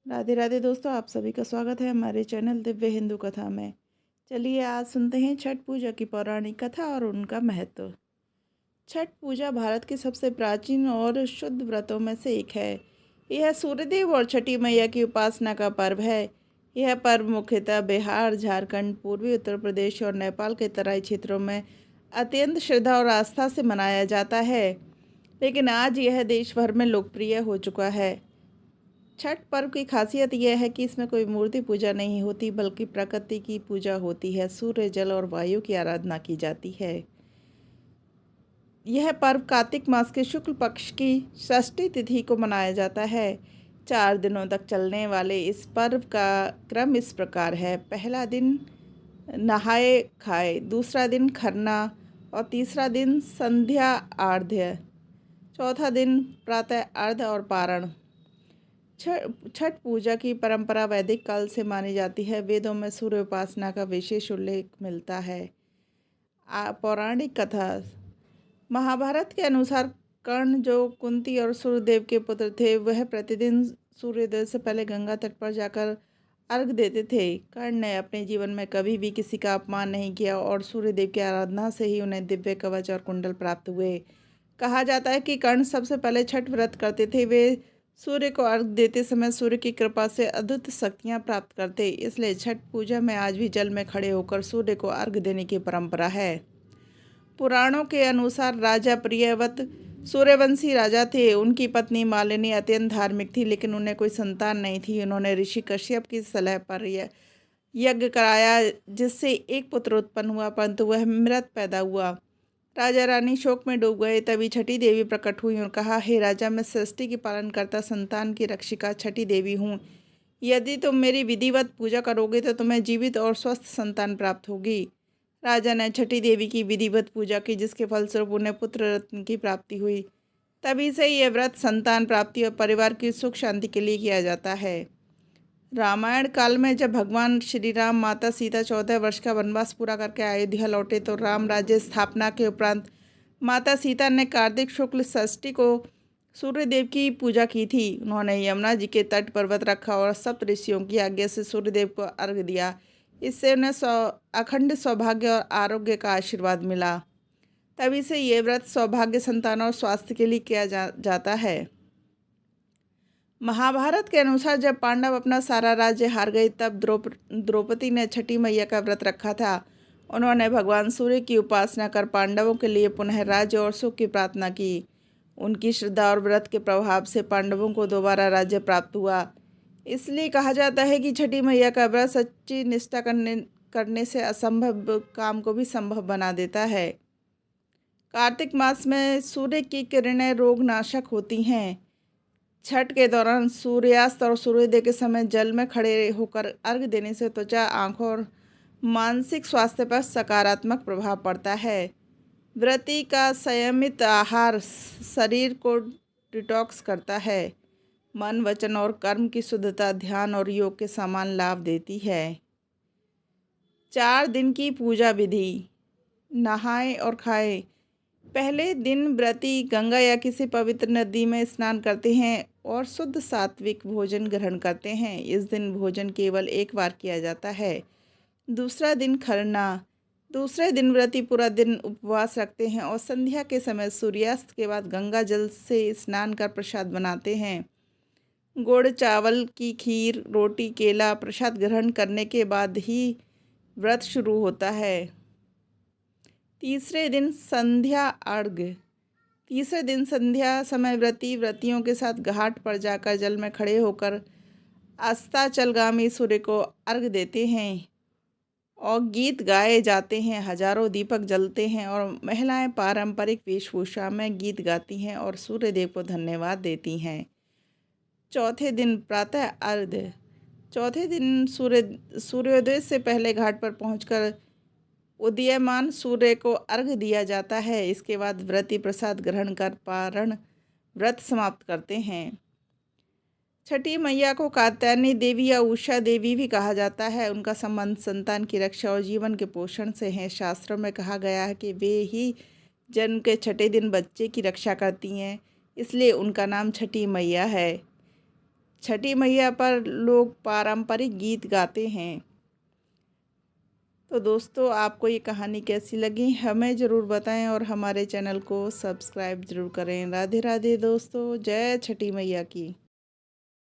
राधे राधे दोस्तों, आप सभी का स्वागत है हमारे चैनल दिव्य हिंदू कथा में। चलिए आज सुनते हैं छठ पूजा की पौराणिक कथा और उनका महत्व। छठ पूजा भारत के सबसे प्राचीन और शुद्ध व्रतों में से एक है। यह सूर्यदेव और छठी मैया की उपासना का पर्व है। यह पर्व मुख्यतः बिहार, झारखंड, पूर्वी उत्तर प्रदेश और नेपाल के तराई क्षेत्रों में अत्यंत श्रद्धा और आस्था से मनाया जाता है, लेकिन आज यह देश भर में लोकप्रिय हो चुका है। छठ पर्व की खासियत यह है कि इसमें कोई मूर्ति पूजा नहीं होती, बल्कि प्रकृति की पूजा होती है। सूर्य, जल और वायु की आराधना की जाती है। यह पर्व कार्तिक मास के शुक्ल पक्ष की षष्ठी तिथि को मनाया जाता है। 4 दिनों तक चलने वाले इस पर्व का क्रम इस प्रकार है। पहला दिन नहाए खाए, दूसरा दिन खरना और तीसरा दिन संध्या आर्ध्य, चौथा दिन प्रातः अर्घ्य और पारण। छठ पूजा की परंपरा वैदिक काल से मानी जाती है। वेदों में सूर्य उपासना का विशेष उल्लेख मिलता है। पौराणिक कथा। महाभारत के अनुसार कर्ण, जो कुंती और सूर्यदेव के पुत्र थे, वह प्रतिदिन सूर्योदय से पहले गंगा तट पर जाकर अर्घ देते थे। कर्ण ने अपने जीवन में कभी भी किसी का अपमान नहीं किया और सूर्यदेव की आराधना से ही उन्हें दिव्य कवच और कुंडल प्राप्त हुए। कहा जाता है कि कर्ण सबसे पहले छठ व्रत करते थे। वे सूर्य को अर्घ देते समय सूर्य की कृपा से अद्भुत शक्तियां प्राप्त करते, इसलिए छठ पूजा में आज भी जल में खड़े होकर सूर्य को अर्घ देने की परंपरा है। पुराणों के अनुसार राजा प्रियव्रत सूर्यवंशी राजा थे। उनकी पत्नी मालिनी अत्यंत धार्मिक थी, लेकिन उन्हें कोई संतान नहीं थी। उन्होंने ऋषि कश्यप की सलाह पर यज्ञ कराया, जिससे एक पुत्र उत्पन्न हुआ, परंतु वह मृत पैदा हुआ। राजा रानी शोक में डूब गए। तभी छठी देवी प्रकट हुई और कहा, हे राजा, मैं सृष्टि की पालन करता संतान की रक्षिका छठी देवी हूँ। यदि तुम मेरी विधिवत पूजा करोगे तो तुम्हें जीवित और स्वस्थ संतान प्राप्त होगी। राजा ने छठी देवी की विधिवत पूजा की, जिसके फलस्वरूप उन्हें पुत्र रत्न की प्राप्ति हुई। तभी से यह व्रत संतान प्राप्ति और परिवार की सुख शांति के लिए किया जाता है। रामायण काल में जब भगवान श्री राम माता सीता 14 वर्ष का वनवास पूरा करके अयोध्या लौटे, तो राम राज्य स्थापना के उपरांत माता सीता ने कार्तिक शुक्ल षष्ठी को सूर्यदेव की पूजा की थी। उन्होंने यमुना जी के तट पर व्रत रखा और सप्त ऋषियों की आज्ञा से सूर्यदेव को अर्घ्य दिया। इससे उन्हें अखंड सौभाग्य और आरोग्य का आशीर्वाद मिला। तभी से ये व्रत सौभाग्य, संतान और स्वास्थ्य के लिए किया जाता है। महाभारत के अनुसार जब पांडव अपना सारा राज्य हार गए, तब द्रौपदी ने छठी मैया का व्रत रखा था। उन्होंने भगवान सूर्य की उपासना कर पांडवों के लिए पुनः राज्य और सुख की प्रार्थना की। उनकी श्रद्धा और व्रत के प्रभाव से पांडवों को दोबारा राज्य प्राप्त हुआ। इसलिए कहा जाता है कि छठी मैया का व्रत सच्ची निष्ठा करने से असंभव काम को भी संभव बना देता है। कार्तिक मास में सूर्य की किरणें रोगनाशक होती हैं। छठ के दौरान सूर्यास्त और सूर्योदय के समय जल में खड़े होकर अर्घ्य देने से त्वचा, आंखों और मानसिक स्वास्थ्य पर सकारात्मक प्रभाव पड़ता है। व्रती का संयमित आहार शरीर को डिटॉक्स करता है। मन, वचन और कर्म की शुद्धता ध्यान और योग के समान लाभ देती है। 4 दिन की पूजा विधि। नहाए और खाए। पहले दिन व्रती गंगा या किसी पवित्र नदी में स्नान करते हैं और शुद्ध सात्विक भोजन ग्रहण करते हैं। इस दिन भोजन केवल एक बार किया जाता है। दूसरा दिन खरना। दूसरे दिन व्रती पूरा दिन उपवास रखते हैं और संध्या के समय सूर्यास्त के बाद गंगा जल से स्नान कर प्रसाद बनाते हैं। गुड़ चावल की खीर, रोटी, केला प्रसाद ग्रहण करने के बाद ही व्रत शुरू होता है। तीसरे दिन संध्या अर्घ्य। तीसरे दिन संध्या समय व्रतियों के साथ घाट पर जाकर जल में खड़े होकर अस्ताचलगामी सूर्य को अर्घ्य देते हैं और गीत गाए जाते हैं। हजारों दीपक जलते हैं और महिलाएं पारंपरिक वेशभूषा में गीत गाती हैं और सूर्यदेव को धन्यवाद देती हैं। चौथे दिन प्रातः अर्घ्य। चौथे दिन सूर्योदय से पहले घाट पर पहुंचकर उदीयमान सूर्य को अर्घ्य दिया जाता है। इसके बाद व्रती प्रसाद ग्रहण कर पारण व्रत समाप्त करते हैं। छठी मैया को कात्यायनी देवी या उषा देवी भी कहा जाता है। उनका संबंध संतान की रक्षा और जीवन के पोषण से है। शास्त्रों में कहा गया है कि वे ही जन्म के छठे दिन बच्चे की रक्षा करती हैं, इसलिए उनका नाम छठी मैया है। छठी मैया पर लोग पारंपरिक गीत गाते हैं। तो दोस्तों, आपको ये कहानी कैसी लगी हमें ज़रूर बताएं और हमारे चैनल को सब्सक्राइब ज़रूर करें। राधे राधे दोस्तों, जय छठी मैया की।